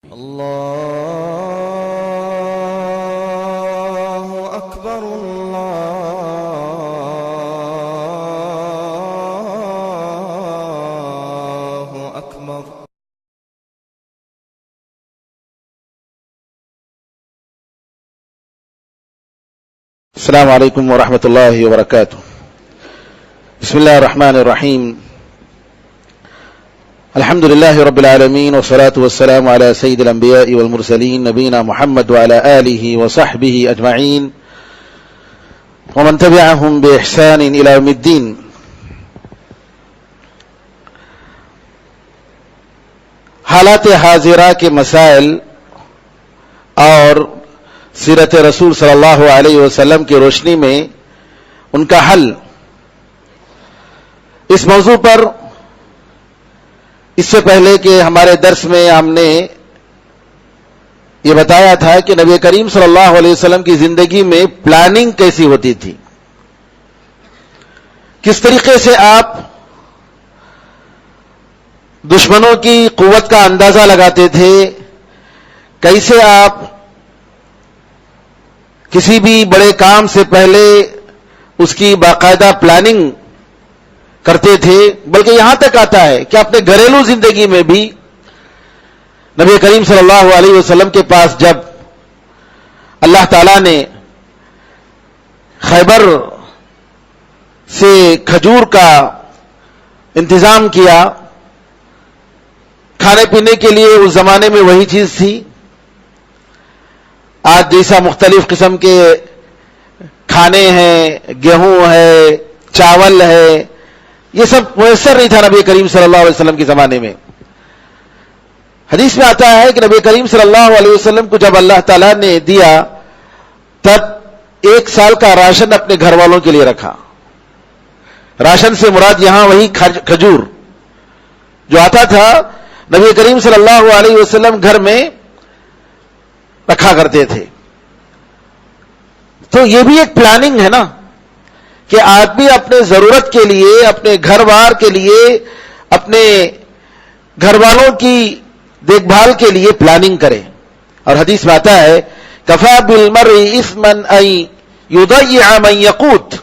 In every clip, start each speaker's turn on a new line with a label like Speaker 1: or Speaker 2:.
Speaker 1: اللہ اکبر اللہ اکبر.
Speaker 2: السلام علیکم ورحمۃ اللہ وبرکاتہ. بسم اللہ الرحمن الرحیم. الحمد للہ رب العالمین والصلاة والسلام على سید الانبیاء والمرسلین نبینا محمد وعلى آلہ وصحبہ اجمعین ومن تبعهم بإحسان الى یوم الدین. حالات حاضرہ کے مسائل اور سیرت رسول صلی اللہ علیہ وسلم کی روشنی میں ان کا حل، اس موضوع پر اس سے پہلے کہ ہمارے درس میں ہم نے یہ بتایا تھا کہ نبی کریم صلی اللہ علیہ وسلم کی زندگی میں پلاننگ کیسی ہوتی تھی، کس طریقے سے آپ دشمنوں کی قوت کا اندازہ لگاتے تھے، کیسے آپ کسی بھی بڑے کام سے پہلے اس کی باقاعدہ پلاننگ کرتے تھے، بلکہ یہاں تک آتا ہے کہ اپنے گھریلو زندگی میں بھی نبی کریم صلی اللہ علیہ وسلم کے پاس جب اللہ تعالیٰ نے خیبر سے کھجور کا انتظام کیا، کھانے پینے کے لیے اس زمانے میں وہی چیز تھی. آج جیسا مختلف قسم کے کھانے ہیں، گیہوں ہے، چاول ہے، یہ سب میسر نہیں تھا نبی کریم صلی اللہ علیہ وسلم کے زمانے میں. حدیث میں آتا ہے کہ نبی کریم صلی اللہ علیہ وسلم کو جب اللہ تعالیٰ نے دیا تب 1 سال کا راشن اپنے گھر والوں کے لیے رکھا. راشن سے مراد یہاں وہی کھجور جو آتا تھا نبی کریم صلی اللہ علیہ وسلم گھر میں رکھا کرتے تھے. تو یہ بھی ایک پلاننگ ہے نا کہ آدمی اپنے ضرورت کے لیے، اپنے گھر بار کے لیے، اپنے گھر والوں کی دیکھ بھال کے لیے پلاننگ کرے. اور حدیث میں آتا ہے کفا بالمرء اثما ان یضیع من یقوت،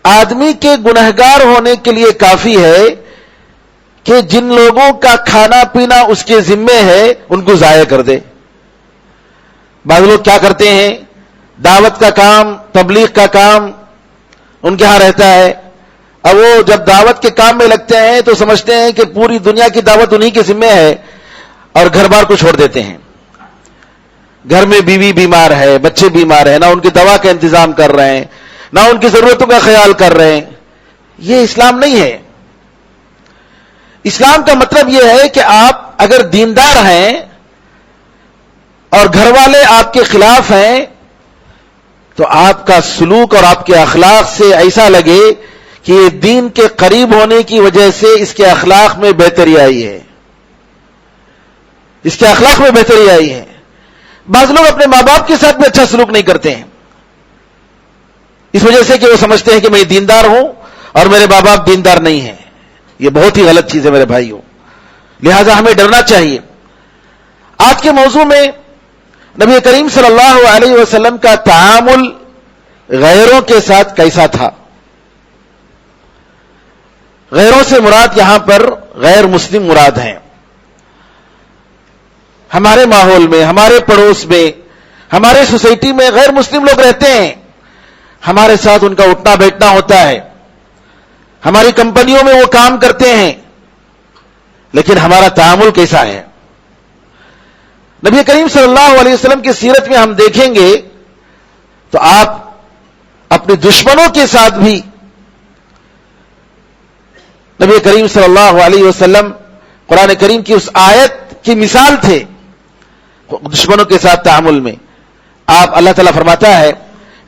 Speaker 2: آدمی کے گنہگار ہونے کے لیے کافی ہے کہ جن لوگوں کا کھانا پینا اس کے ذمے ہے ان کو ضائع کر دے. بعض لوگ کیا کرتے ہیں، دعوت کا کام، تبلیغ کا کام ان کے ہاں رہتا ہے. اب وہ جب دعوت کے کام میں لگتے ہیں تو سمجھتے ہیں کہ پوری دنیا کی دعوت انہی کے ذمہ ہے اور گھر بار کو چھوڑ دیتے ہیں. گھر میں بیوی بیمار ہے، بچے بیمار ہیں، نہ ان کی دوا کا انتظام کر رہے ہیں، نہ ان کی ضرورتوں کا خیال کر رہے ہیں. یہ اسلام نہیں ہے. اسلام کا مطلب یہ ہے کہ آپ اگر دیندار ہیں اور گھر والے آپ کے خلاف ہیں تو آپ کا سلوک اور آپ کے اخلاق سے ایسا لگے کہ یہ دین کے قریب ہونے کی وجہ سے اس کے اخلاق میں بہتری آئی ہے، اس کے اخلاق میں بہتری آئی ہے. بعض لوگ اپنے ماں باپ کے ساتھ بھی اچھا سلوک نہیں کرتے ہیں اس وجہ سے کہ وہ سمجھتے ہیں کہ میں دیندار ہوں اور میرے ماں باپ دیندار نہیں ہیں. یہ بہت ہی غلط چیز ہے میرے بھائیوں، لہذا ہمیں ڈرنا چاہیے. آج کے موضوع میں نبی کریم صلی اللہ علیہ وسلم کا تعامل غیروں کے ساتھ کیسا تھا. غیروں سے مراد یہاں پر غیر مسلم مراد ہیں. ہمارے ماحول میں، ہمارے پڑوس میں، ہمارے سوسائٹی میں غیر مسلم لوگ رہتے ہیں، ہمارے ساتھ ان کا اٹھنا بیٹھنا ہوتا ہے، ہماری کمپنیوں میں وہ کام کرتے ہیں، لیکن ہمارا تعامل کیسا ہے. نبی کریم صلی اللہ علیہ وسلم کی سیرت میں ہم دیکھیں گے تو آپ اپنے دشمنوں کے ساتھ بھی نبی کریم صلی اللہ علیہ وسلم قرآن کریم کی اس آیت کی مثال تھے. دشمنوں کے ساتھ تعامل میں آپ، اللہ تعالیٰ فرماتا ہے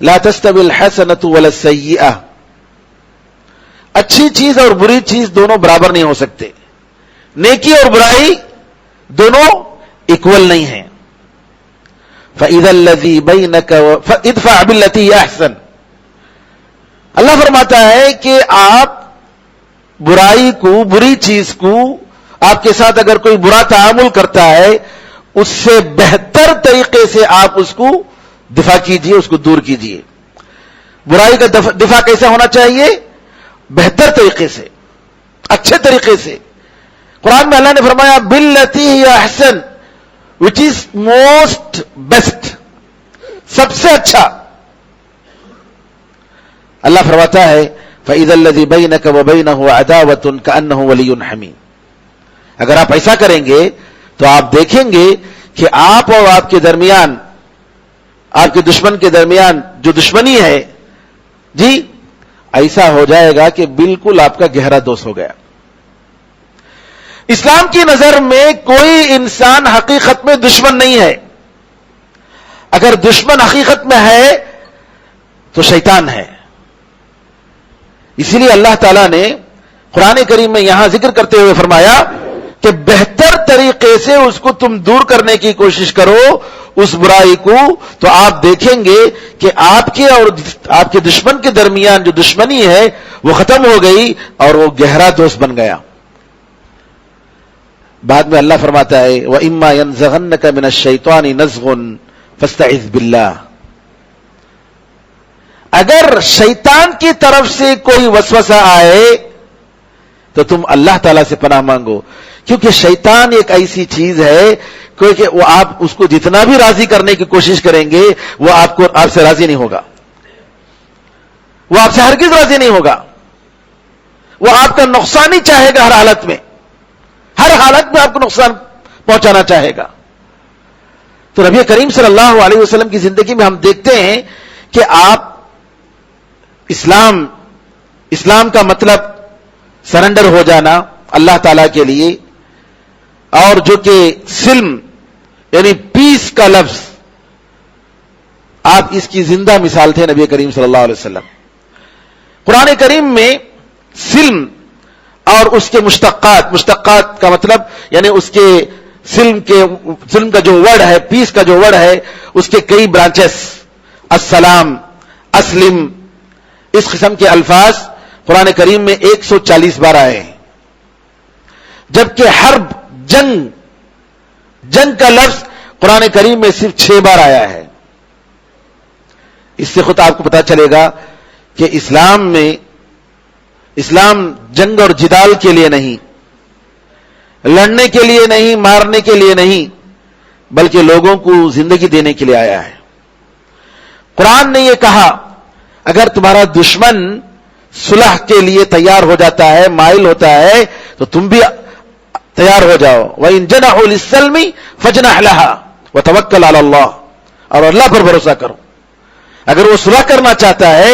Speaker 2: لا تستوی الحسنۃ ولا السیئۃ، اچھی چیز اور بری چیز دونوں برابر نہیں ہو سکتے، نیکی اور برائی دونوں ایکول نہیں ہیں. فَإِذَا الَّذِي بَيْنَكَ فَإِدْفَعْ بِالَّتِي هِيَ أَحْسَنُ، اللہ فرماتا ہے کہ آپ برائی کو، بری چیز کو آپ کے ساتھ اگر کوئی برا تعامل کرتا ہے اس سے بہتر طریقے سے آپ اس کو دفاع کیجئے، اس کو دور کیجئے. برائی کا دفاع کیسا ہونا چاہیے؟ بہتر طریقے سے، اچھے طریقے سے. قرآن میں اللہ نے فرمایا باللتی ہی احسن، وچ از موسٹ بیسٹ، سب سے اچھا. اللہ فرماتا ہے فَإِذَا الَّذِي بَيْنَكَ وَبَيْنَهُ عَدَاوَةٌ كَأَنَّهُ وَلِيٌّ حَمِيمٌ. اگر آپ ایسا کریں گے تو آپ دیکھیں گے کہ آپ اور آپ کے درمیان، آپ کے دشمن کے درمیان جو دشمنی ہے جی، ایسا ہو جائے گا کہ بالکل آپ کا گہرا دوست ہو گیا. اسلام کی نظر میں کوئی انسان حقیقت میں دشمن نہیں ہے. اگر دشمن حقیقت میں ہے تو شیطان ہے. اسی لیے اللہ تعالیٰ نے قرآن کریم میں یہاں ذکر کرتے ہوئے فرمایا کہ بہتر طریقے سے اس کو تم دور کرنے کی کوشش کرو اس برائی کو، تو آپ دیکھیں گے کہ آپ کے اور آپ کے دشمن کے درمیان جو دشمنی ہے وہ ختم ہو گئی اور وہ گہرا دوست بن گیا. بعد میں اللہ فرماتا ہے وَإِمَّا يَنزَغَنَّكَ مِنَ الشَّيْطَانِ نَزْغٌ فَاسْتَعِذْ بِاللَّهِ. اگر شیطان کی طرف سے کوئی وسوسہ آئے تو تم اللہ تعالیٰ سے پناہ مانگو، کیونکہ شیطان ایک ایسی چیز ہے کہ وہ آپ اس کو جتنا بھی راضی کرنے کی کوشش کریں گے وہ آپ سے راضی نہیں ہوگا، وہ آپ سے ہرگز راضی نہیں ہوگا. وہ آپ کا نقصان ہی چاہے گا، ہر حالت میں، ہر حالت میں آپ کو نقصان پہنچانا چاہے گا. تو نبی کریم صلی اللہ علیہ وسلم کی زندگی میں ہم دیکھتے ہیں کہ آپ اسلام کا مطلب سرنڈر ہو جانا اللہ تعالی کے لیے، اور جو کہ سلم یعنی پیس کا لفظ، آپ اس کی زندہ مثال تھے نبی کریم صلی اللہ علیہ وسلم. قرآن کریم میں سلم اور اس کے مشتقات کا مطلب یعنی اس کے سلم کا جو ورڈ ہے، پیس کا جو ورڈ ہے، اس کے کئی برانچز، السلام، اسلم، اس قسم کے الفاظ قرآن کریم میں 140 بار آئے ہیں. جبکہ حرب، جنگ کا لفظ قرآن کریم میں صرف 6 بار آیا ہے. اس سے خود آپ کو پتا چلے گا کہ اسلام جنگ اور جدال کے لیے نہیں، لڑنے کے لیے نہیں، مارنے کے لیے نہیں، بلکہ لوگوں کو زندگی دینے کے لیے آیا ہے. قرآن نے یہ کہا اگر تمہارا دشمن صلح کے لیے تیار ہو جاتا ہے، مائل ہوتا ہے، تو تم بھی تیار ہو جاؤ. وَإِن جَنَحُوا لِلسَّلْمِ فَاجْنَحْ لَهَا وَتَوَكَّلْ عَلَى اللَّهِ. اور اللہ پر بھروسہ کرو. اگر وہ صلح کرنا چاہتا ہے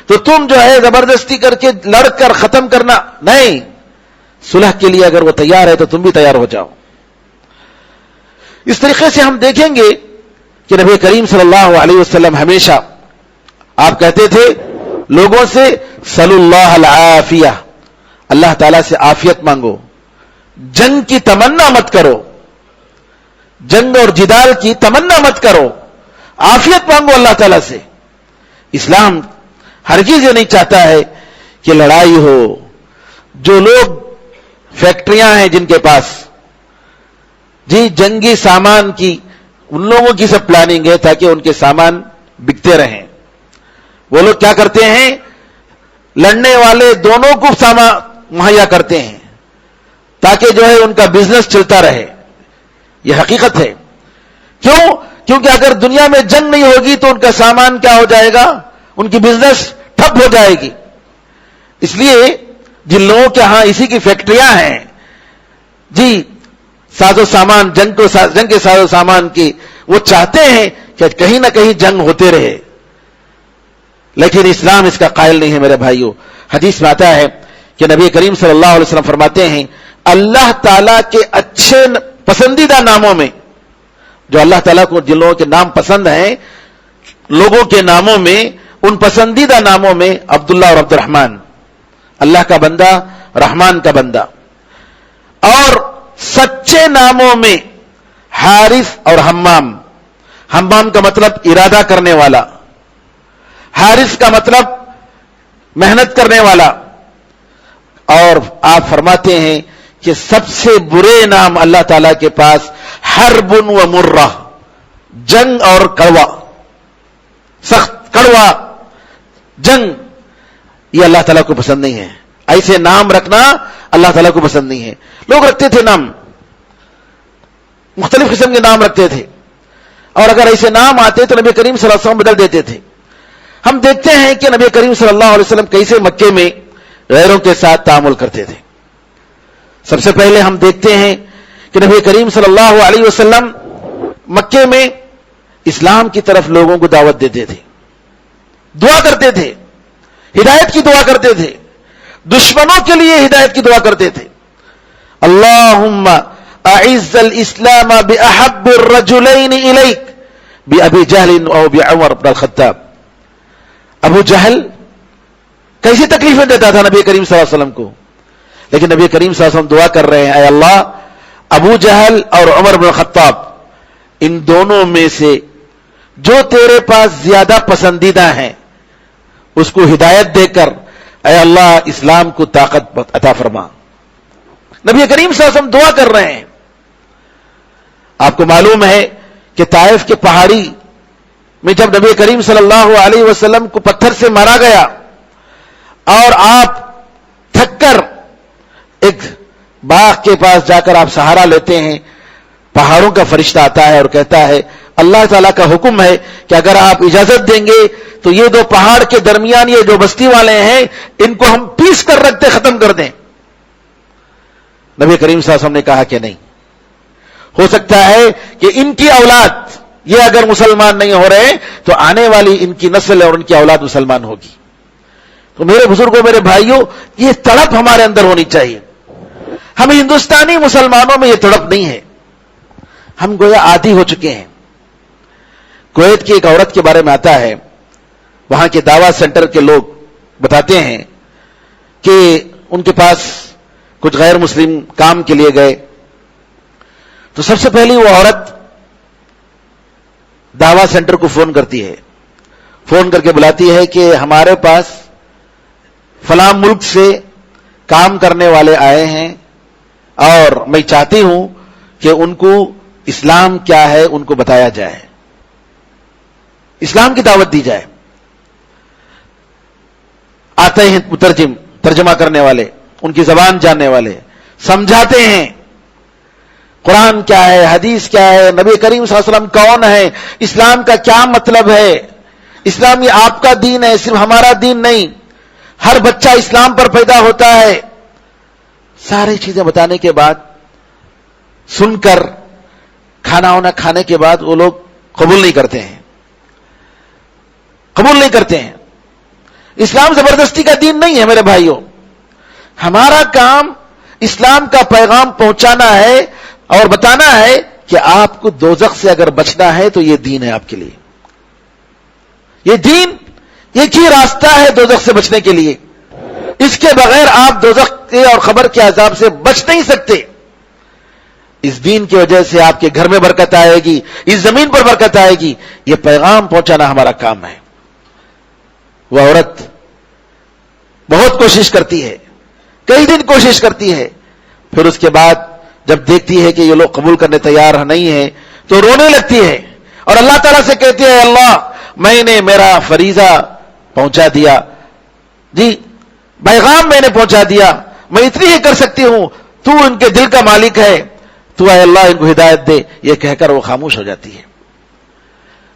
Speaker 2: تو تم جو ہے زبردستی کر کے لڑ کر ختم کرنا نہیں، صلح کے لیے اگر وہ تیار ہے تو تم بھی تیار ہو جاؤ. اس طریقے سے ہم دیکھیں گے کہ نبی کریم صلی اللہ علیہ وسلم ہمیشہ آپ کہتے تھے لوگوں سے صلی اللہ العافیہ، اللہ تعالیٰ سے عافیت مانگو، جنگ کی تمنا مت کرو، جنگ اور جدال کی تمنا مت کرو، عافیت مانگو اللہ تعالیٰ سے. اسلام ہرگز یہ نہیں چاہتا ہے کہ لڑائی ہو. جو لوگ فیکٹریاں ہیں جن کے پاس جی جنگی سامان کی، ان لوگوں کی سب پلاننگ ہے تاکہ ان کے سامان بکتے رہیں. وہ لوگ کیا کرتے ہیں، لڑنے والے دونوں کو سامان مہیا کرتے ہیں تاکہ جو ہے ان کا بزنس چلتا رہے. یہ حقیقت ہے. کیونکہ اگر دنیا میں جنگ نہیں ہوگی تو ان کا سامان کیا ہو جائے گا، ان کی بزنس ٹھپ ہو جائے گی. اس لیے جن لوگوں کے ہاں اسی کی فیکٹریاں ہیں جی، ساز و سامان، جنگ کے ساز و سامان کی، وہ چاہتے ہیں کہ کہیں نہ کہیں جنگ ہوتے رہے. لیکن اسلام اس کا قائل نہیں ہے میرے بھائیوں. حدیث میں آتا ہے کہ نبی کریم صلی اللہ علیہ وسلم فرماتے ہیں اللہ تعالیٰ کے اچھے پسندیدہ ناموں میں، جو اللہ تعالیٰ کو جن لوگوں کے نام پسند ہیں لوگوں کے ناموں میں، ان پسندیدہ ناموں میں عبداللہ اور عبد الرحمن، اللہ کا بندہ، رحمان کا بندہ. اور سچے ناموں میں حارث اور حمام. حمام کا مطلب ارادہ کرنے والا، حارث کا مطلب محنت کرنے والا. اور آپ فرماتے ہیں کہ سب سے برے نام اللہ تعالیٰ کے پاس حرب و مرہ، جنگ اور کڑوا، سخت کڑوا جنگ، یہ اللہ تعالیٰ کو پسند نہیں ہے. ایسے نام رکھنا اللہ تعالیٰ کو پسند نہیں ہے. لوگ رکھتے تھے نام، مختلف قسم کے نام رکھتے تھے، اور اگر ایسے نام آتے تو نبی کریم صلی اللہ علیہ وسلم بدل دیتے تھے. ہم دیکھتے ہیں کہ نبی کریم صلی اللہ علیہ وسلم کیسے مکے میں غیروں کے ساتھ تعامل کرتے تھے. سب سے پہلے ہم دیکھتے ہیں کہ نبی کریم صلی اللہ علیہ وسلم مکے میں اسلام کی طرف لوگوں کو دعوت دیتے تھے، دعا کرتے تھے، ہدایت کی دعا کرتے تھے، دشمنوں کے لیے ہدایت کی دعا کرتے تھے. اللہم اعز الاسلام باحب الرجلین الیک بابی جہل او بعمر بن الخطاب. ابو جہل کیسی تکلیفیں دیتا تھا نبی کریم صلی اللہ علیہ وسلم کو، لیکن نبی کریم صلی اللہ علیہ وسلم دعا کر رہے ہیں، اے اللہ ابو جہل اور عمر بن الخطاب ان دونوں میں سے جو تیرے پاس زیادہ پسندیدہ ہیں اس کو ہدایت دے کر اے اللہ اسلام کو طاقت عطا فرما. نبی کریم صلی اللہ علیہ وسلم دعا کر رہے ہیں. آپ کو معلوم ہے کہ طائف کے پہاڑی میں جب نبی کریم صلی اللہ علیہ وسلم کو پتھر سے مارا گیا اور آپ تھک کر ایک باغ کے پاس جا کر آپ سہارا لیتے ہیں، پہاڑوں کا فرشتہ آتا ہے اور کہتا ہے اللہ تعالیٰ کا حکم ہے کہ اگر آپ اجازت دیں گے تو یہ دو پہاڑ کے درمیان یہ جو بستی والے ہیں ان کو ہم پیس کر رکھتے ختم کر دیں. نبی کریم صلی اللہ علیہ وسلم نے کہا کہ نہیں، ہو سکتا ہے کہ ان کی اولاد یہ اگر مسلمان نہیں ہو رہے تو آنے والی ان کی نسل اور ان کی اولاد مسلمان ہوگی. تو میرے بزرگوں، میرے بھائیوں، یہ تڑپ ہمارے اندر ہونی چاہیے. ہم ہندوستانی مسلمانوں میں یہ تڑپ نہیں ہے، ہم گویا عادی ہو چکے ہیں. کویت کی ایک عورت کے بارے میں آتا ہے، وہاں کے دعوی سینٹر کے لوگ بتاتے ہیں کہ ان کے پاس کچھ غیر مسلم کام کے لیے گئے تو سب سے پہلی وہ عورت دعوی سینٹر کو فون کرتی ہے، فون کر کے بلاتی ہے کہ ہمارے پاس فلاں ملک سے کام کرنے والے آئے ہیں اور میں چاہتی ہوں کہ ان کو اسلام کیا ہے ان کو بتایا جائے، اسلام کی دعوت دی جائے. آتے ہیں مترجم، ترجمہ کرنے والے، ان کی زبان جاننے والے، سمجھاتے ہیں قرآن کیا ہے، حدیث کیا ہے، نبی کریم صلی اللہ علیہ وسلم کون ہے، اسلام کا کیا مطلب ہے، اسلام یہ آپ کا دین ہے، صرف ہمارا دین نہیں، ہر بچہ اسلام پر پیدا ہوتا ہے. ساری چیزیں بتانے کے بعد سن کر کھانا وانا کھانے کے بعد وہ لوگ قبول نہیں کرتے ہیں، قبول نہیں کرتے ہیں. اسلام زبردستی کا دین نہیں ہے میرے بھائیوں. ہمارا کام اسلام کا پیغام پہنچانا ہے اور بتانا ہے کہ آپ کو دوزخ سے اگر بچنا ہے تو یہ دین ہے آپ کے لیے. یہ دین ایک ہی راستہ ہے دوزخ سے بچنے کے لیے، اس کے بغیر آپ دوزخ کے اور خبر کے عذاب سے بچ نہیں سکتے. اس دین کی وجہ سے آپ کے گھر میں برکت آئے گی، اس زمین پر برکت آئے گی. یہ پیغام پہنچانا ہمارا کام ہے. وہ عورت بہت کوشش کرتی ہے، کئی دن کوشش کرتی ہے، پھر اس کے بعد جب دیکھتی ہے کہ یہ لوگ قبول کرنے تیار نہیں ہیں تو رونے لگتی ہے اور اللہ تعالیٰ سے کہتی ہے اللہ میں نے میرا فریضہ پہنچا دیا، جی پیغام میں نے پہنچا دیا، میں اتنی ہی کر سکتی ہوں، تو ان کے دل کا مالک ہے، تو اے اللہ ان کو ہدایت دے. یہ کہہ کر وہ خاموش ہو جاتی ہے.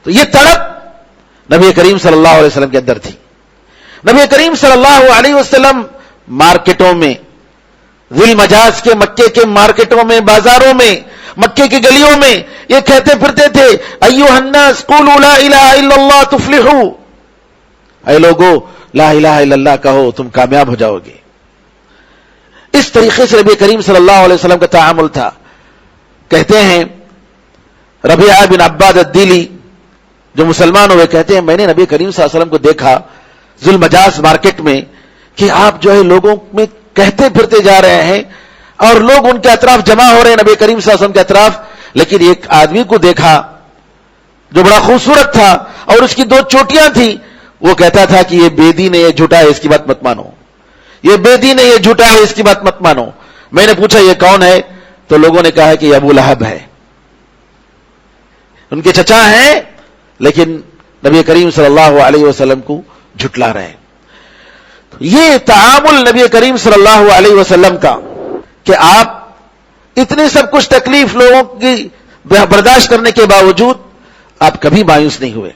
Speaker 2: تو یہ تڑپ نبی کریم صلی اللہ علیہ وسلم کے اندر تھی. نبی کریم صلی اللہ علیہ وسلم مارکیٹوں میں، ذی المجاز کے مکے کے مارکیٹوں میں، بازاروں میں، مکے کی گلیوں میں یہ کہتے پھرتے تھے ایھا الناس قولوا لا الہ الا اللہ تفلحوا، اے لوگو لا الہ الا اللہ کہو تم کامیاب ہو جاؤ گے. اس طریقے سے نبی کریم صلی اللہ علیہ وسلم کا تعامل تھا. کہتے ہیں ربیعہ بن عباد الدیلی جو مسلمان ہوئے کہتے ہیں میں نے نبی کریم صلی اللہ علیہ وسلم کو دیکھا ذی المجاز مارکیٹ میں کہ آپ جو ہے لوگوں میں کہتے پھرتے جا رہے ہیں اور لوگ ان کے اطراف جمع ہو رہے ہیں نبی کریم صلی اللہ علیہ وسلم کے اطراف. لیکن ایک آدمی کو دیکھا جو بڑا خوبصورت تھا اور اس کی 2 چوٹیاں تھیں. وہ کہتا تھا کہ یہ بے دین ہے، یہ جھوٹا ہے، اس کی بات مت مانو، یہ بے دین ہے، یہ جھوٹا ہے، اس کی بات مت مانو. میں نے پوچھا یہ کون ہے؟ تو لوگوں نے کہا کہ یہ ابو لہب ہے، ان کے چچا ہیں، لیکن نبی کریم صلی اللہ علیہ وسلم کو جھٹلا رہے ہیں۔ یہ تعامل نبی کریم صلی اللہ علیہ وسلم کا کہ آپ اتنے سب کچھ تکلیف لوگوں کی برداشت کرنے کے باوجود آپ کبھی مایوس نہیں ہوئے،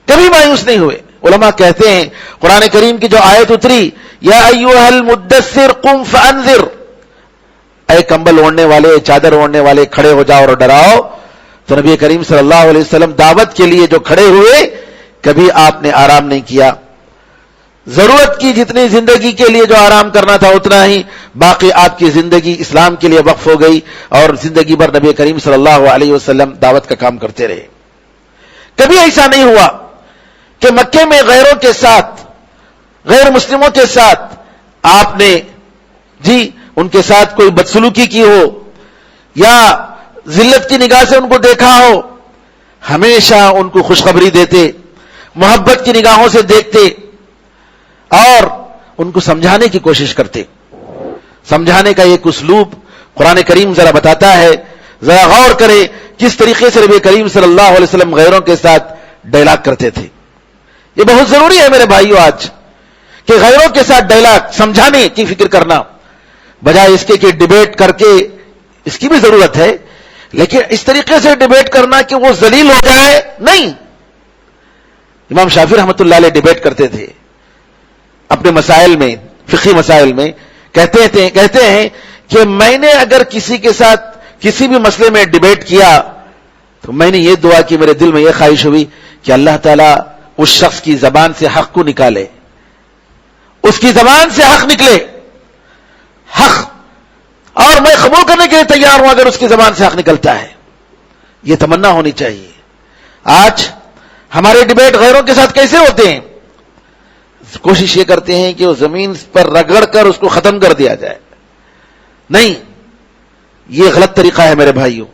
Speaker 2: کبھی مایوس نہیں ہوئے۔ علماء کہتے ہیں قرآن کریم کی جو آیت اتری، یا ایھا المدثر قم فانذر، اے کمبل اوڑھنے والے، چادر اوڑھنے والے، کھڑے ہو جاؤ اور ڈراؤ، تو نبی کریم صلی اللہ علیہ وسلم دعوت کے لیے جو کھڑے ہوئے، کبھی آپ نے آرام نہیں کیا۔ ضرورت کی جتنی زندگی کے لیے جو آرام کرنا تھا اتنا ہی، باقی آپ کی زندگی اسلام کے لیے وقف ہو گئی، اور زندگی بھر نبی کریم صلی اللہ علیہ وسلم دعوت کا کام کرتے رہے۔ کبھی ایسا نہیں ہوا کہ مکے میں غیروں کے ساتھ، غیر مسلموں کے ساتھ آپ نے ان کے ساتھ کوئی بدسلوکی کی ہو یا ذلت کی نگاہ سے ان کو دیکھا ہو۔ ہمیشہ ان کو خوشخبری دیتے، محبت کی نگاہوں سے دیکھتے اور ان کو سمجھانے کی کوشش کرتے۔ سمجھانے کا ایک اسلوب قرآن کریم ذرا بتاتا ہے، ذرا غور کرے کس طریقے سے نبی کریم صلی اللہ علیہ وسلم غیروں کے ساتھ ڈائلاگ کرتے تھے۔ یہ بہت ضروری ہے میرے بھائیو آج کہ غیروں کے ساتھ ڈائلاگ سمجھانے کی فکر کرنا، بجائے اس کے کہ ڈیبیٹ کر کے، اس کی بھی ضرورت ہے، لیکن اس طریقے سے ڈیبیٹ کرنا کہ وہ ذلیل ہو جائے، نہیں۔ امام شافعی رحمۃ اللہ علیہ ڈیبیٹ کرتے تھے اپنے مسائل میں، فقہی مسائل میں، کہتے ہیں کہ میں نے اگر کسی کے ساتھ کسی بھی مسئلے میں ڈیبیٹ کیا تو میں نے یہ دعا کی، میرے دل میں یہ خواہش ہوئی کہ اللہ تعالیٰ اس شخص کی زبان سے حق کو نکالے، اس کی زبان سے حق نکلے، حق، اور میں قبول کرنے کے لیے تیار ہوں اگر اس کی زبان سے حق نکلتا ہے۔ یہ تمنا ہونی چاہیے۔ آج ہمارے ڈیبیٹ غیروں کے ساتھ کیسے ہوتے ہیں؟ کوشش یہ کرتے ہیں کہ وہ زمین پر رگڑ کر اس کو ختم کر دیا جائے۔ نہیں، یہ غلط طریقہ ہے میرے بھائیوں۔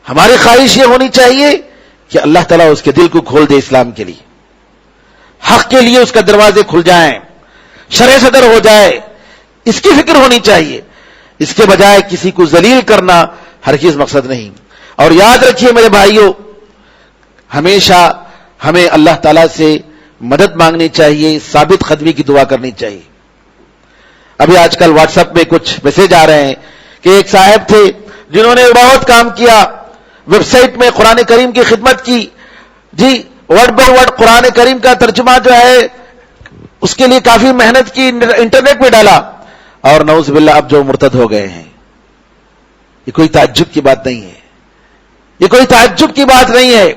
Speaker 2: ہماری خواہش یہ ہونی چاہیے کہ اللہ تعالیٰ اس کے دل کو کھول دے اسلام کے لیے، حق کے لیے اس کا دروازے کھل جائیں، شرح صدر ہو جائے، اس کی فکر ہونی چاہیے، اس کے بجائے کسی کو ذلیل کرنا ہرگز مقصد نہیں۔ اور یاد رکھیے میرے بھائیوں، ہمیشہ ہمیں اللہ تعالیٰ سے مدد مانگنی چاہیے، ثابت قدمی کی دعا کرنی چاہیے۔ ابھی آج کل واٹس ایپ میں کچھ میسج آ رہے ہیں کہ ایک صاحب تھے جنہوں نے بہت کام کیا، ویب سائٹ میں قرآن کریم کی خدمت کی، ورڈ بائی ورڈ قرآن کریم کا ترجمہ جو ہے اس کے لیے کافی محنت کی، انٹرنیٹ پہ ڈالا، اور نعوذ باللہ اب جو مرتد ہو گئے ہیں۔ یہ کوئی تعجب کی بات نہیں ہے، یہ کوئی تعجب کی بات نہیں ہے۔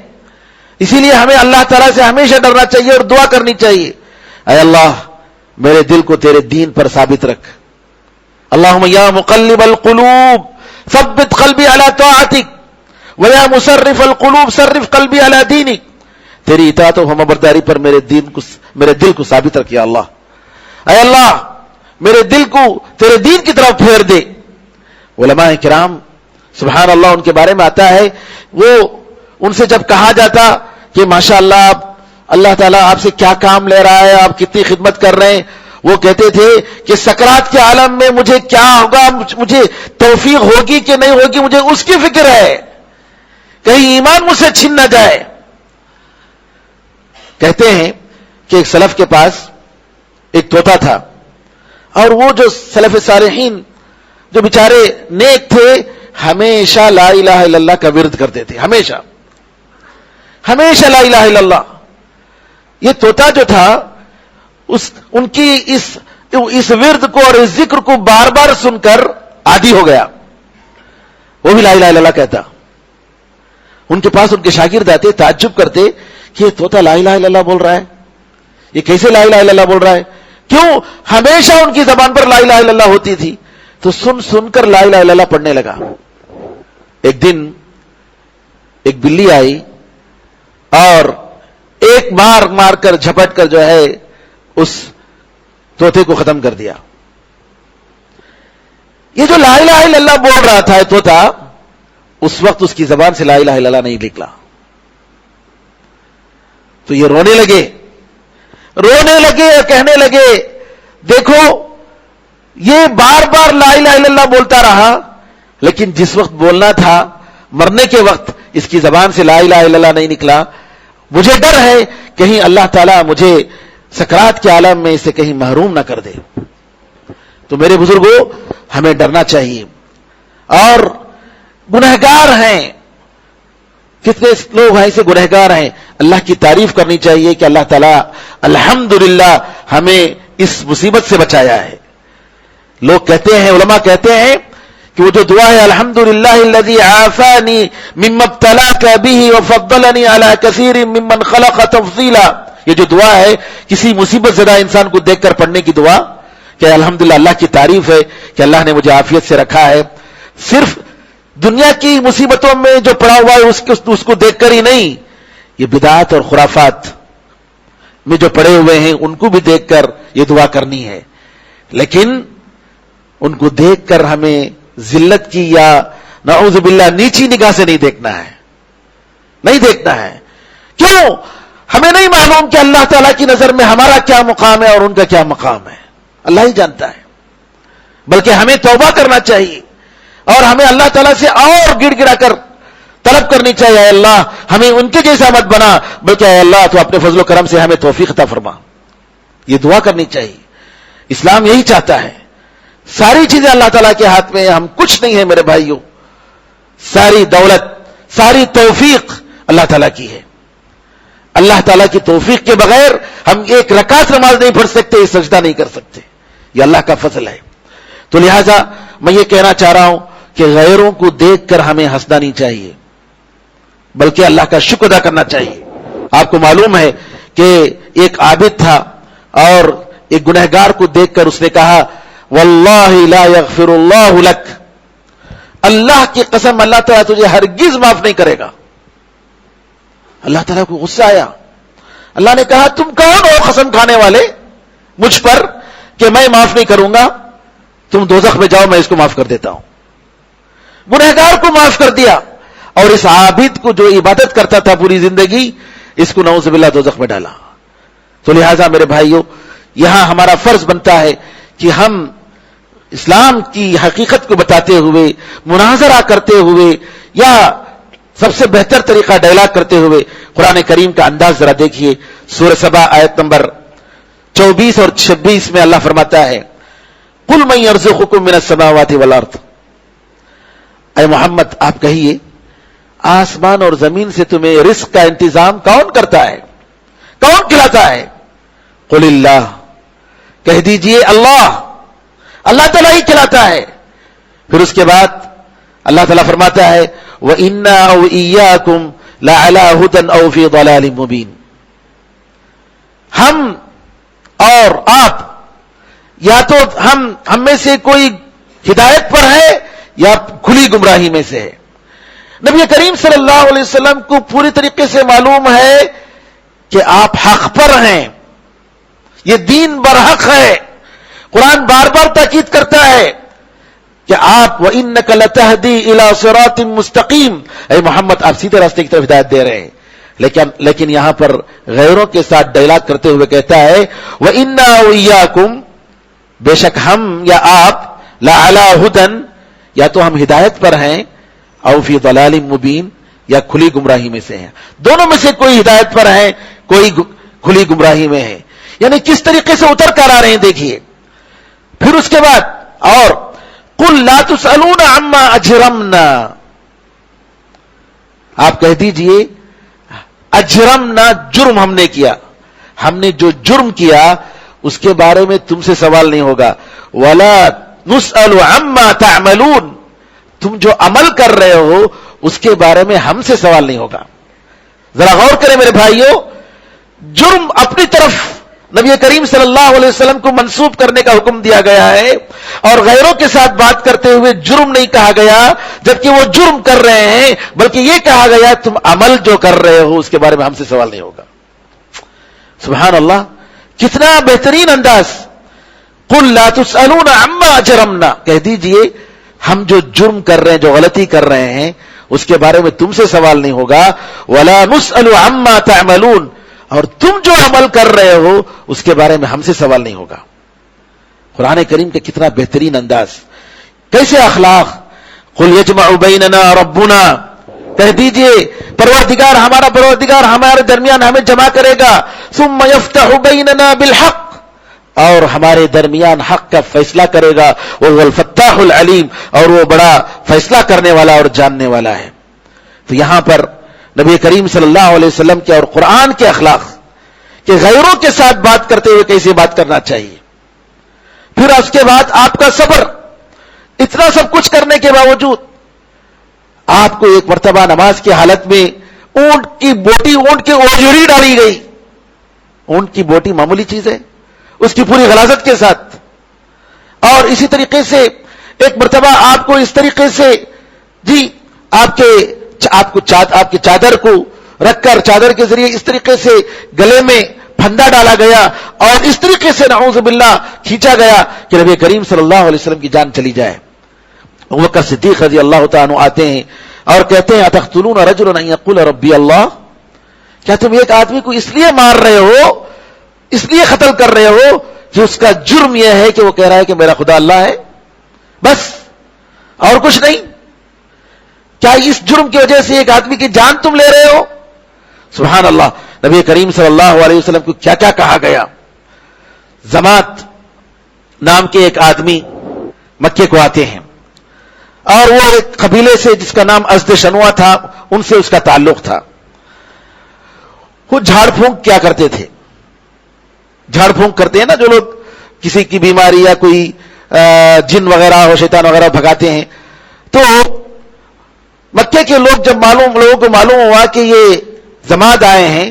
Speaker 2: اسی لیے ہمیں اللہ تعالیٰ سے ہمیشہ ڈرنا چاہیے اور دعا کرنی چاہیے، اے اللہ میرے دل کو تیرے دین پر ثابت رکھ۔ اللہم یا مقلب القلوب ثبت قلبی علی طاعتک ویا مصرف القلوب صرف قلبی علی دینک۔ تیری اطاعت و فرمانبرداری پر میرے دل کو ثابت رکھ یا اللہ۔ اے اللہ میرے دل کو تیرے دین کی طرف پھیر دے۔ علماء کرام سبحان اللہ ان کے بارے میں آتا ہے، وہ ان سے جب کہا جاتا کہ ماشاءاللہ اللہ تعالیٰ آپ سے کیا کام لے رہا ہے، آپ کتنی خدمت کر رہے ہیں، وہ کہتے تھے کہ سکرات کے عالم میں مجھے کیا ہوگا، مجھے توفیق ہوگی کہ نہیں ہوگی، مجھے اس کی فکر ہے، کہیں ایمان مجھ سے چھن نہ جائے۔ کہتے ہیں کہ ایک سلف کے پاس ایک طوطا تھا، اور وہ جو سلف صالحین جو بیچارے نیک تھے، ہمیشہ لا الہ الا اللہ کا ورد کرتے تھے، ہمیشہ لا الہ الا اللہ۔ یہ طوطا جو تھا ان کی اس ورد کو اور اس ذکر کو بار بار سن کر عادی ہو گیا، وہ بھی لا الہ الا اللہ کہتا۔ ان کے پاس ان کے شاگرد آتے، تعجب کرتے کہ یہ طوطا لا الہ الا اللہ بول رہا ہے، یہ کیسے لا الہ الا اللہ بول رہا ہے؟ کیوں؟ ہمیشہ ان کی زبان پر لا الہ الا اللہ ہوتی تھی، تو سن کر لا الہ الا اللہ پڑھنے لگا۔ ایک دن ایک بلی آئی اور ایک مار کر جھپٹ کر جو ہے اس طوطے کو ختم کر دیا۔ یہ جو لا الہ الا اللہ بول رہا تھا طوطا، اس وقت اس کی زبان سے لا الہ الا اللہ نہیں نکلا، تو یہ رونے لگے اور کہنے لگے دیکھو یہ بار بار لا الہ الا اللہ بولتا رہا، لیکن جس وقت بولنا تھا مرنے کے وقت اس کی زبان سے لا الہ الا اللہ نہیں نکلا. مجھے ڈر ہے کہیں اللہ تعالیٰ مجھے سکرات کے عالم میں اسے کہیں محروم نہ کر دے. تو میرے بزرگوں، ہمیں ڈرنا چاہیے. اور گنہگار ہیں، کتنے لوگ ہیں ایسے گنہگار ہیں، اللہ کی تعریف کرنی چاہیے کہ اللہ تعالیٰ الحمدللہ ہمیں اس مصیبت سے بچایا ہے. لوگ کہتے ہیں، علماء کہتے ہیں کہ وہ جو دعا ہے الحمدللہ الذی عافانی مما ابتلاک بہ وفضلنی علی کثیر ممن خلق تفضیلا، یہ جو دعا ہے کسی مصیبت زدہ انسان کو دیکھ کر پڑھنے کی دعا کہ الحمدللہ اللہ کی تعریف ہے کہ اللہ نے مجھے عافیت سے رکھا ہے. صرف دنیا کی مصیبتوں میں جو پڑا ہوا ہے اس کو دیکھ کر ہی نہیں، یہ بدعات اور خرافات میں جو پڑے ہوئے ہیں ان کو بھی دیکھ کر یہ دعا کرنی ہے. لیکن ان کو دیکھ کر ہمیں ذلت کی یا نعوذ باللہ نیچی نگاہ سے نہیں دیکھنا ہے، نہیں دیکھنا ہے. کیوں؟ ہمیں نہیں معلوم کہ اللہ تعالیٰ کی نظر میں ہمارا کیا مقام ہے اور ان کا کیا مقام ہے، اللہ ہی جانتا ہے. بلکہ ہمیں توبہ کرنا چاہیے اور ہمیں اللہ تعالیٰ سے اور گڑ گڑا کر طلب کرنی چاہیے، اے اللہ ہمیں ان کے جیسا مت بنا، بلکہ اے اللہ تو اپنے فضل و کرم سے ہمیں توفیق عطا فرما. یہ دعا کرنی چاہیے. اسلام یہی چاہتا ہے. ساری چیزیں اللہ تعالیٰ کے ہاتھ میں، ہم کچھ نہیں ہے میرے بھائیوں. ساری دولت، ساری توفیق اللہ تعالیٰ کی ہے. اللہ تعالیٰ کی توفیق کے بغیر ہم ایک رکعت نماز نہیں پڑھ سکتے، سجدہ نہیں کر سکتے. یہ اللہ کا فضل ہے. تو لہذا میں یہ کہنا چاہ رہا ہوں کہ غیروں کو دیکھ کر ہمیں ہنسنا نہیں چاہیے، بلکہ اللہ کا شکر ادا کرنا چاہیے. آپ کو معلوم ہے کہ ایک عابد تھا اور ایک گنہگار کو دیکھ کر اس نے کہا واللہ لا یغفر اللہ لک، اللہ کی قسم اللہ تعالیٰ تجھے ہرگز معاف نہیں کرے گا. اللہ تعالیٰ کو غصہ آیا. اللہ نے کہا تم کون ہو قسم کھانے والے مجھ پر کہ میں معاف نہیں کروں گا؟ تم دوزخ میں جاؤ، میں اس کو معاف کر دیتا ہوں. گنہگار کو معاف کر دیا اور اس عابد کو جو عبادت کرتا تھا پوری زندگی، اس کو نعوذ باللہ دوزخ میں ڈالا. تو لہذا میرے بھائیوں، یہاں ہمارا فرض بنتا ہے کہ ہم اسلام کی حقیقت کو بتاتے ہوئے، مناظرہ کرتے ہوئے، یا سب سے بہتر طریقہ ڈائلاگ کرتے ہوئے قرآن کریم کا انداز ذرا دیکھیے. سورہ سبا آیت نمبر 24 اور 26 میں اللہ فرماتا ہے قل من یرزقکم من السماوات والارض، اے محمد آپ کہیے آسمان اور زمین سے تمہیں رزق کا انتظام کون کرتا ہے، کون کھلاتا ہے؟ قل اللہ، کہہ دیجئے اللہ، اللہ تعالیٰ ہی کھلاتا ہے. پھر اس کے بعد اللہ تعالیٰ فرماتا ہے وَإِنَّا أَوْ إِيَّاكُمْ لَعَلَىٰ هُدًى أَوْ فِي ضَلَالٍ مُبِينٍ، ہم اور آپ یا تو ہم میں سے کوئی ہدایت پر ہے یا کھلی گمراہی میں سے ہے. نبی کریم صلی اللہ علیہ وسلم کو پوری طریقے سے معلوم ہے کہ آپ حق پر ہیں، یہ دین برحق ہے. قرآن بار بار تاکید کرتا ہے کہ آپ وَإِنَّكَ لَتَهْدِي إِلَىٰ صِرَاطٍ مُسْتَقِيمٍ، اے محمد آپ سیدھے راستے کی طرف ہدایت دے رہے ہیں. لیکن یہاں پر غیروں کے ساتھ ڈائلاگ کرتے ہوئے کہتا ہے وَإِنَّا وَإِيَّاكُمْ، بے شک ہم یا آپ لَعَلَىٰ هُدًى، یا تو ہم ہدایت پر ہیں، او فی ضلال مبین، یا کھلی گمراہی میں سے ہیں. دونوں میں سے کوئی ہدایت پر ہے، کوئی کھلی گمراہی میں ہے. یعنی کس طریقے سے اتر کر آ رہے ہیں دیکھیے. پھر اس کے بعد اور قل لا تسألون عما اجرمنا، آپ کہہ دیجئے اجرمنا، جرم ہم نے کیا، ہم نے جو جرم کیا اس کے بارے میں تم سے سوال نہیں ہوگا. ولا نسأل عما تعملون، تم جو عمل کر رہے ہو اس کے بارے میں ہم سے سوال نہیں ہوگا. ذرا غور کریں میرے بھائیوں، جرم اپنی طرف نبی کریم صلی اللہ علیہ وسلم کو منسوب کرنے کا حکم دیا گیا ہے، اور غیروں کے ساتھ بات کرتے ہوئے جرم نہیں کہا گیا جبکہ وہ جرم کر رہے ہیں، بلکہ یہ کہا گیا تم عمل جو کر رہے ہو اس کے بارے میں ہم سے سوال نہیں ہوگا. سبحان اللہ، کتنا بہترین انداز. قل لا تسألون عما اجرمنا، کہہ دیجئے ہم جو جرم کر رہے ہیں، جو غلطی کر رہے ہیں اس کے بارے میں تم سے سوال نہیں ہوگا. ولا نسأل عما تعملون، اور تم جو عمل کر رہے ہو اس کے بارے میں ہم سے سوال نہیں ہوگا. قرآن کریم کا کتنا بہترین انداز، کیسے اخلاق. قل یجمع بیننا ربنا، کہہ دیجئے پروردگار، ہمارا پروردگار ہمارے درمیان ہمیں جمع کرے گا. ثم یفتح بیننا بالحق، اور ہمارے درمیان حق کا فیصلہ کرے گا. وهو الفتاح العلیم، اور وہ بڑا فیصلہ کرنے والا اور جاننے والا ہے. تو یہاں پر نبی کریم صلی اللہ علیہ وسلم کے اور قرآن کے اخلاق کہ غیروں کے ساتھ بات کرتے ہوئے کیسے بات کرنا چاہیے. پھر اس کے بعد آپ کا صبر، اتنا سب کچھ کرنے کے باوجود آپ کو ایک مرتبہ نماز کی حالت میں اونٹ کی بوٹی، اونٹ کی اوجری ڈالی گئی. اونٹ کی بوٹی معمولی چیز ہے، اس کی پوری غلاظت کے ساتھ. اور اسی طریقے سے ایک مرتبہ آپ کو اس طریقے سے آپ کی چادر کو رکھ کر چادر کے ذریعے اس طریقے سے گلے میں پھندا ڈالا گیا اور اس طریقے سے نعوذ باللہ کھینچا گیا کہ نبی کریم صلی اللہ علیہ وسلم کی جان چلی جائے. ابوبکر صدیق رضی اللہ تعالیٰ عنہ آتے ہیں اور کہتے ہیں اتقتلون رجلا ان یقول ربی اللہ، کیا تم ایک آدمی کو اس لیے مار رہے ہو، اس لیے قتل کر رہے ہو کہ اس کا جرم یہ ہے کہ وہ کہہ رہا ہے کہ میرا خدا اللہ ہے، بس اور کچھ نہیں؟ کیا اس جرم کی وجہ سے ایک آدمی کی جان تم لے رہے ہو؟ سبحان اللہ. نبی کریم صلی اللہ علیہ وسلم کو کیا کیا کہا گیا. زمات نام کے ایک آدمی مکے کو آتے ہیں اور وہ ایک قبیلے سے جس کا نام ازد شنوا تھا، ان سے اس کا تعلق تھا. وہ جھاڑ پھونک کیا کرتے تھے، جھاڑ پھونک کرتے ہیں نا جو لوگ کسی کی بیماری یا کوئی جن وغیرہ ہو، شیطان وغیرہ بھگاتے ہیں. تو مکے کے لوگوں کو معلوم ہوا کہ یہ زماد آئے ہیں،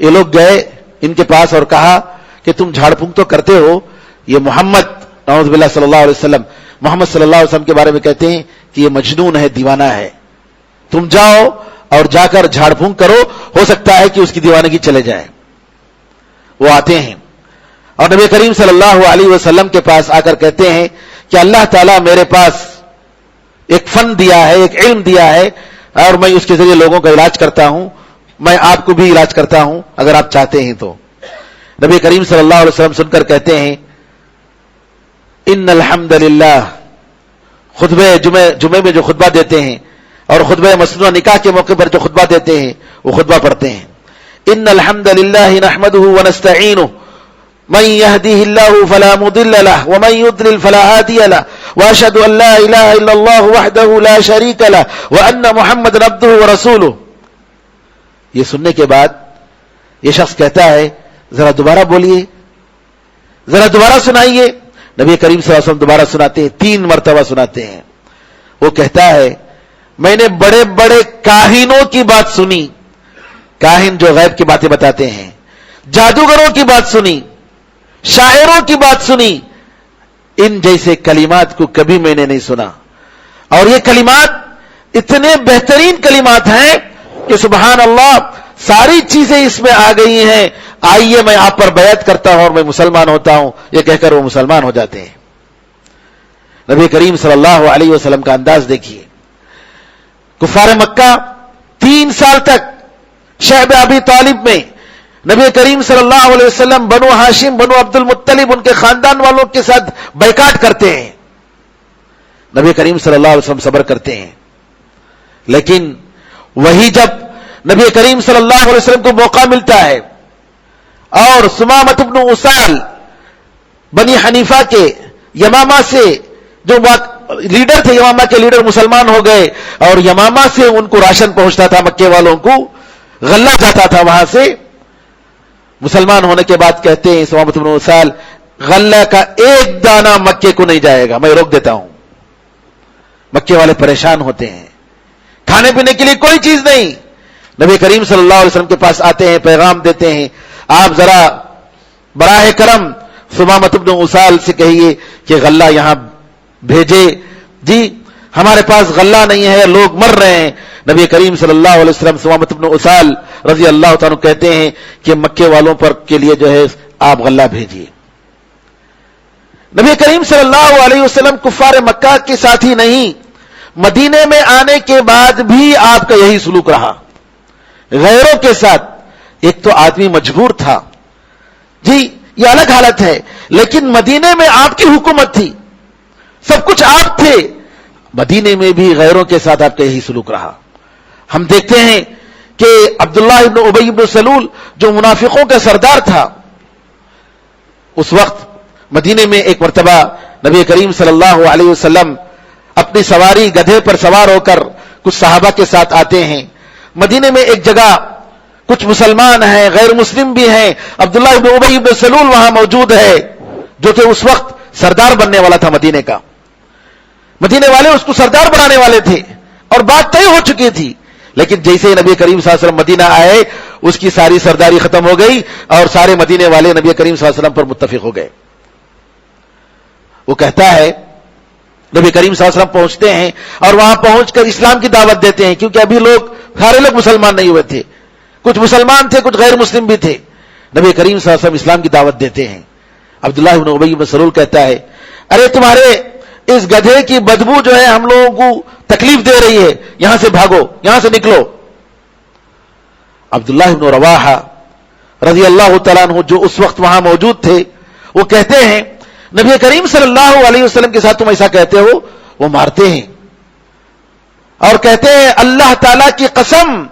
Speaker 2: یہ لوگ گئے ان کے پاس اور کہا کہ تم جھاڑ پھونک تو کرتے ہو، یہ محمد نعوذ باللہ صلی اللہ علیہ وسلم، محمد صلی اللہ علیہ وسلم کے بارے میں کہتے ہیں کہ یہ مجنون ہے، دیوانہ ہے. تم جاؤ اور جا کر جھاڑ پھونک کرو، ہو سکتا ہے کہ اس کی دیوانگی چلے جائے. وہ آتے ہیں اور نبی کریم صلی اللہ علیہ وسلم کے پاس آ کر کہتے ہیں کہ اللہ تعالیٰ میرے پاس ایک فن دیا ہے، ایک علم دیا ہے، اور میں اس کے ذریعے لوگوں کا علاج کرتا ہوں، میں آپ کو بھی علاج کرتا ہوں اگر آپ چاہتے ہیں تو. نبی کریم صلی اللہ علیہ وسلم سن کر کہتے ہیں ان الحمدللہ، خطبہ جمعے میں جو خطبہ دیتے ہیں اور خطبہ مسنونہ نکاح کے موقع پر جو خطبہ دیتے ہیں وہ خطبہ پڑھتے ہیں. ان الحمدللہ نحمده ونستعینه من يهده الله فلا مضل له ومن يضلل فلا هادي له واشهد ان لا اله الا الله وحده لا شريك له وان محمدا عبده ورسوله. یہ سننے کے بعد یہ شخص کہتا ہے ذرا دوبارہ بولیے، ذرا دوبارہ سنائیے. نبی کریم صلی اللہ علیہ وسلم دوبارہ سناتے ہیں، 3 مرتبہ سناتے ہیں. وہ کہتا ہے میں نے بڑے بڑے کاہنوں کی بات سنی، کاہن جو غیب کی باتیں بتاتے ہیں، جادوگروں کی بات سنی، شاعروں کی بات سنی، ان جیسے کلمات کو کبھی میں نے نہیں سنا. اور یہ کلمات اتنے بہترین کلمات ہیں کہ سبحان اللہ ساری چیزیں اس میں آ گئی ہیں. آئیے میں آپ پر بیعت کرتا ہوں اور میں مسلمان ہوتا ہوں، یہ کہہ کر وہ مسلمان ہو جاتے ہیں. نبی کریم صلی اللہ علیہ وسلم کا انداز دیکھیے. کفار مکہ 3 سال تک شعب ابی طالب میں نبی کریم صلی اللہ علیہ وسلم بنو ہاشم، بنو عبد المطلب، ان کے خاندان والوں کے ساتھ بائیکاٹ کرتے ہیں. نبی کریم صلی اللہ علیہ وسلم صبر کرتے ہیں. لیکن وہی جب نبی کریم صلی اللہ علیہ وسلم کو موقع ملتا ہے اور سمامۃ بن اسال بنی حنیفہ کے یمامہ سے جو لیڈر تھے، یمامہ کے لیڈر مسلمان ہو گئے اور یمامہ سے ان کو راشن پہنچتا تھا، مکے والوں کو غلہ جاتا تھا وہاں سے. مسلمان ہونے کے بعد کہتے ہیں سمامۃ بن اسال غلہ کا ایک دانہ مکے کو نہیں جائے گا، میں روک دیتا ہوں. مکے والے پریشان ہوتے ہیں، کھانے پینے کے لیے کوئی چیز نہیں. نبی کریم صلی اللہ علیہ وسلم کے پاس آتے ہیں، پیغام دیتے ہیں آپ ذرا براہ کرم سمامۃ بن اسال سے کہیے کہ غلہ یہاں بھیجے، ہمارے پاس غلہ نہیں ہے، لوگ مر رہے ہیں. نبی کریم صلی اللہ علیہ وسلم سمامۃ بن اسال رضی اللہ تعالیٰ کہتے ہیں کہ مکے والوں پر کے لیے جو ہے آپ غلہ بھیجیے. نبی کریم صلی اللہ علیہ وسلم کفار مکہ کے ساتھ ہی نہیں، مدینے میں آنے کے بعد بھی آپ کا یہی سلوک رہا غیروں کے ساتھ. ایک تو آدمی مجبور تھا، یہ الگ حالت ہے. لیکن مدینے میں آپ کی حکومت تھی, سب کچھ آپ تھے, مدینے میں بھی غیروں کے ساتھ آپ کا یہی سلوک رہا. ہم دیکھتے ہیں کہ عبداللہ ابن ابی ابن سلول جو منافقوں کا سردار تھا, اس وقت مدینے میں ایک مرتبہ نبی کریم صلی اللہ علیہ وسلم اپنی سواری گدھے پر سوار ہو کر کچھ صحابہ کے ساتھ آتے ہیں. مدینے میں ایک جگہ کچھ مسلمان ہیں, غیر مسلم بھی ہیں. عبداللہ ابن ابی ابن سلول وہاں موجود ہے, جو کہ اس وقت سردار بننے والا تھا مدینے کا. مدینے والے اس کو سردار بنانے والے تھے اور بات طے ہو چکی تھی. لیکن جیسے ہی نبی کریم صلی اللہ علیہ وسلم مدینہ آئے, اس کی ساری سرداری ختم ہو گئی اور سارے مدینے والے نبی کریم صلی اللہ علیہ وسلم پر متفق ہو گئے. وہ کہتا ہے نبی کریم صلی اللہ علیہ وسلم پہنچتے ہیں اور وہاں پہنچ کر اسلام کی دعوت دیتے ہیں, کیونکہ ابھی سارے لوگ مسلمان نہیں ہوئے تھے, کچھ مسلمان تھے, کچھ غیر مسلم بھی تھے. نبی کریم صلی اللہ علیہ وسلم اسلام کی دعوت دیتے ہیں. عبداللہ ابن ابی بن سلول کہتا ہے, ارے تمہارے اس گدھے کی بدبو جو ہے ہم لوگوں کو تکلیف دے رہی ہے, یہاں سے بھاگو, یہاں سے نکلو. عبداللہ ابن رواحہ رضی اللہ تعالیٰ عنہ جو اس وقت وہاں موجود تھے, وہ کہتے ہیں نبی کریم صلی اللہ علیہ وسلم کے ساتھ تم ایسا کہتے ہو. وہ مارتے ہیں اور کہتے ہیں اللہ تعالیٰ کی قسم,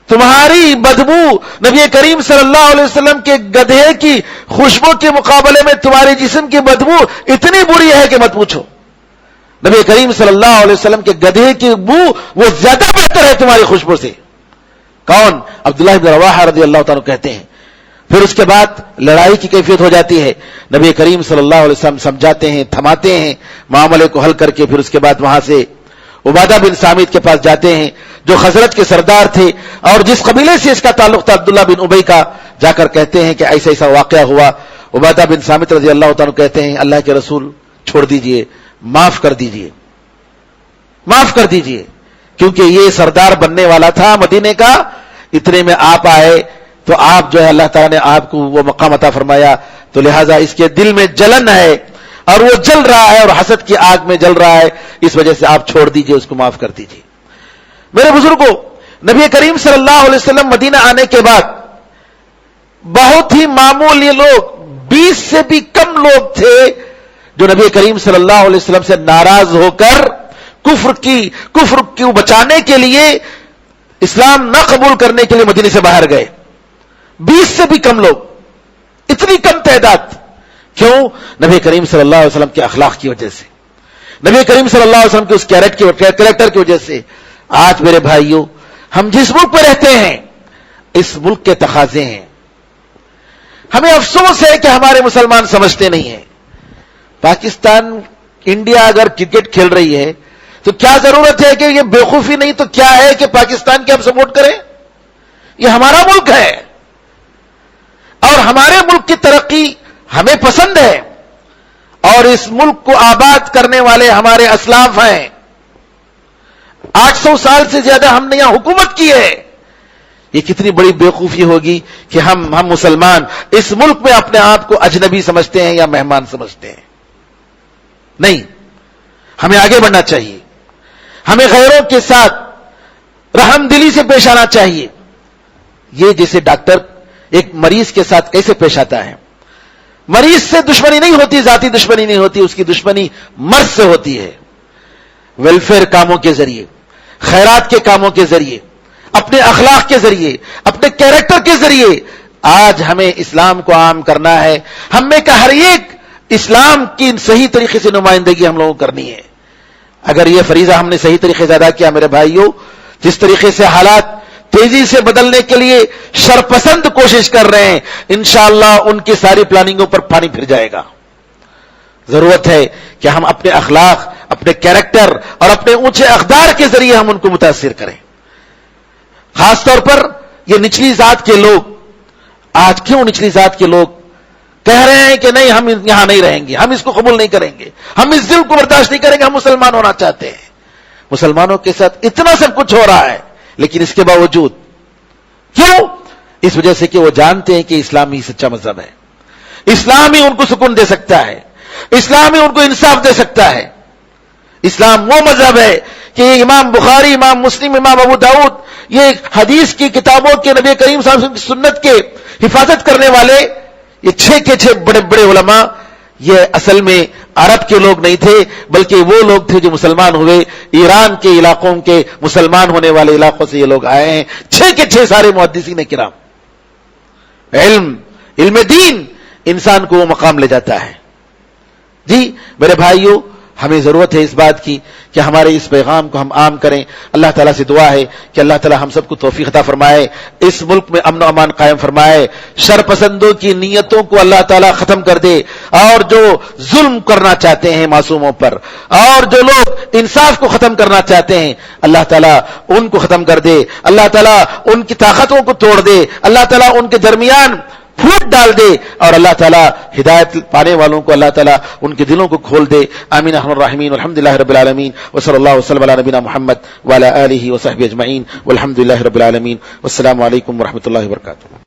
Speaker 2: تمہاری بدبو نبی کریم صلی اللہ علیہ وسلم کے گدھے کی خوشبو کے مقابلے میں تمہارے جسم کی بدبو اتنی بری ہے کہ مت پوچھو. نبی کریم صلی اللہ علیہ وسلم کے گدھے کی بو وہ زیادہ بہتر ہے تمہاری خوشبو سے. کون؟ عبداللہ بن رواحہ رضی اللہ تعالیٰ کہتے ہیں. پھر اس کے بعد لڑائی کی کیفیت ہو جاتی ہے. نبی کریم صلی اللہ علیہ وسلم سمجھاتے ہیں, تھماتے ہیں معاملے کو حل کر کے. پھر اس کے بعد وہاں سے عبادہ بن سامت کے پاس جاتے ہیں جو خزرج کے سردار تھے اور جس قبیلے سے اس کا تعلق تھا عبداللہ بن ابی کا. جا کر کہتے ہیں کہ ایسا ایسا واقعہ ہوا. عبادہ بن سامت رضی اللہ تعالیٰ کہتے ہیں اللہ کے رسول چھوڑ دیجئے, معاف کر دیجئے, معاف کر دیجئے, کیونکہ یہ سردار بننے والا تھا مدینے کا. اتنے میں آپ آئے تو آپ جو ہے اللہ تعالیٰ نے آپ کو وہ مقام عطا فرمایا, تو لہٰذا اس کے دل میں جلن ہے اور وہ جل رہا ہے اور حسد کی آگ میں جل رہا ہے, اس وجہ سے آپ چھوڑ دیجئے, اس کو معاف کر دیجئے. میرے بزرگوں, نبی کریم صلی اللہ علیہ وسلم مدینہ آنے کے بعد بہت ہی معمولی لوگ, 20 سے بھی کم لوگ تھے جو نبی کریم صلی اللہ علیہ وسلم سے ناراض ہو کر کفر کو بچانے کے لیے, اسلام نہ قبول کرنے کے لیے مدینے سے باہر گئے. 20 سے بھی کم لوگ, اتنی کم تعداد. کیوں؟ نبی کریم صلی اللہ علیہ وسلم کے اخلاق کی وجہ سے, نبی کریم صلی اللہ علیہ وسلم کے اس کریکٹر کی وجہ سے. آج میرے بھائیوں, ہم جس ملک پہ رہتے ہیں اس ملک کے تقاضے ہیں. ہمیں افسوس ہے کہ ہمارے مسلمان سمجھتے نہیں ہیں. پاکستان انڈیا اگر کرکٹ کھیل رہی ہے تو کیا ضرورت ہے کہ یہ بیوقوفی نہیں تو کیا ہے کہ پاکستان کی ہم سپورٹ کریں؟ یہ ہمارا ملک ہے اور ہمارے ملک کی ترقی ہمیں پسند ہے اور اس ملک کو آباد کرنے والے ہمارے اسلاف ہیں. 800 سال سے زیادہ ہم نے یہاں حکومت کی ہے. یہ کتنی بڑی بیوقوفی ہوگی کہ ہم مسلمان اس ملک میں اپنے آپ کو اجنبی سمجھتے ہیں یا مہمان سمجھتے ہیں. نہیں, ہمیں آگے بڑھنا چاہیے. ہمیں غیروں کے ساتھ رحم دلی سے پیش آنا چاہیے. یہ جیسے ڈاکٹر ایک مریض کے ساتھ کیسے پیش آتا ہے, مریض سے دشمنی نہیں ہوتی, ذاتی دشمنی نہیں ہوتی, اس کی دشمنی مرض سے ہوتی ہے. ویلفیئر کاموں کے ذریعے, خیرات کے کاموں کے ذریعے, اپنے اخلاق کے ذریعے, اپنے کیریکٹر کے ذریعے آج ہمیں اسلام کو عام کرنا ہے. ہم میں کا ہر ایک اسلام کی صحیح طریقے سے نمائندگی ہم لوگوں کو کرنی ہے. اگر یہ فریضہ ہم نے صحیح طریقے سے ادا کیا میرے بھائیوں, جس طریقے سے حالات تیزی سے بدلنے کے لیے شرپسند کوشش کر رہے ہیں, انشاءاللہ ان کی ساری پلاننگوں پر پانی پھر جائے گا. ضرورت ہے کہ ہم اپنے اخلاق, اپنے کیریکٹر اور اپنے اونچے اقدار کے ذریعے ہم ان کو متاثر کریں. خاص طور پر یہ نچلی ذات کے لوگ, آج کیوں نچلی ذات کے لوگ کہہ رہے ہیں کہ نہیں ہم یہاں نہیں رہیں گے, ہم اس کو قبول نہیں کریں گے, ہم اس ظلم کو برداشت نہیں کریں گے, ہم مسلمان ہونا چاہتے ہیں. مسلمانوں کے ساتھ اتنا سب کچھ ہو رہا ہے, لیکن اس کے باوجود کیوں؟ اس وجہ سے کہ وہ جانتے ہیں کہ اسلام ہی سچا مذہب ہے, اسلام ہی ان کو سکون دے سکتا ہے, اسلام ہی ان کو انصاف دے سکتا ہے. اسلام وہ مذہب ہے کہ امام بخاری, امام مسلم, امام ابو داؤد, یہ حدیث کی کتابوں کے نبی کریم صلی اللہ علیہ وسلم کی سنت کے حفاظت کرنے والے, یہ 6 کے 6 بڑے بڑے علماء یہ اصل میں عرب کے لوگ نہیں تھے، بلکہ وہ لوگ تھے جو مسلمان ہوئے، ایران کے علاقوں کے مسلمان ہونے والے علاقوں سے یہ لوگ آئے ہیں۔ 6 کے 6 سارے محدثین کرام۔ علم دین انسان کو وہ مقام لے جاتا ہے۔ جی میرے بھائیوں، ہمیں ضرورت ہے اس بات کی کہ ہمارے اس پیغام کو ہم عام کریں۔ اللہ تعالیٰ سے دعا ہے کہ اللہ تعالیٰ ہم سب کو توفیق عطا فرمائے، اس ملک میں امن و امان قائم فرمائے، شر پسندوں کی نیتوں کو اللہ تعالیٰ ختم کر دے، اور جو ظلم کرنا چاہتے ہیں معصوموں پر، اور جو لوگ انصاف کو ختم کرنا چاہتے ہیں، اللہ تعالیٰ ان کو ختم کر دے، اللہ تعالیٰ ان کی طاقتوں کو توڑ دے، اللہ تعالیٰ ان کے درمیان پھوٹ ڈال دے، اور اللہ تعالیٰ ہدایت پانے والوں کو اللہ تعالیٰ ان کے دلوں کو کھول دے۔ آمین ارحم الراحمین، والحمدللہ رب العالمین، وصلی اللہ وسلم علی نبینا محمد وعلی آلہ وصحبہ اجمعین، والحمدللہ رب العالمین، والسلام علیکم ورحمۃ اللہ وبرکاتہ۔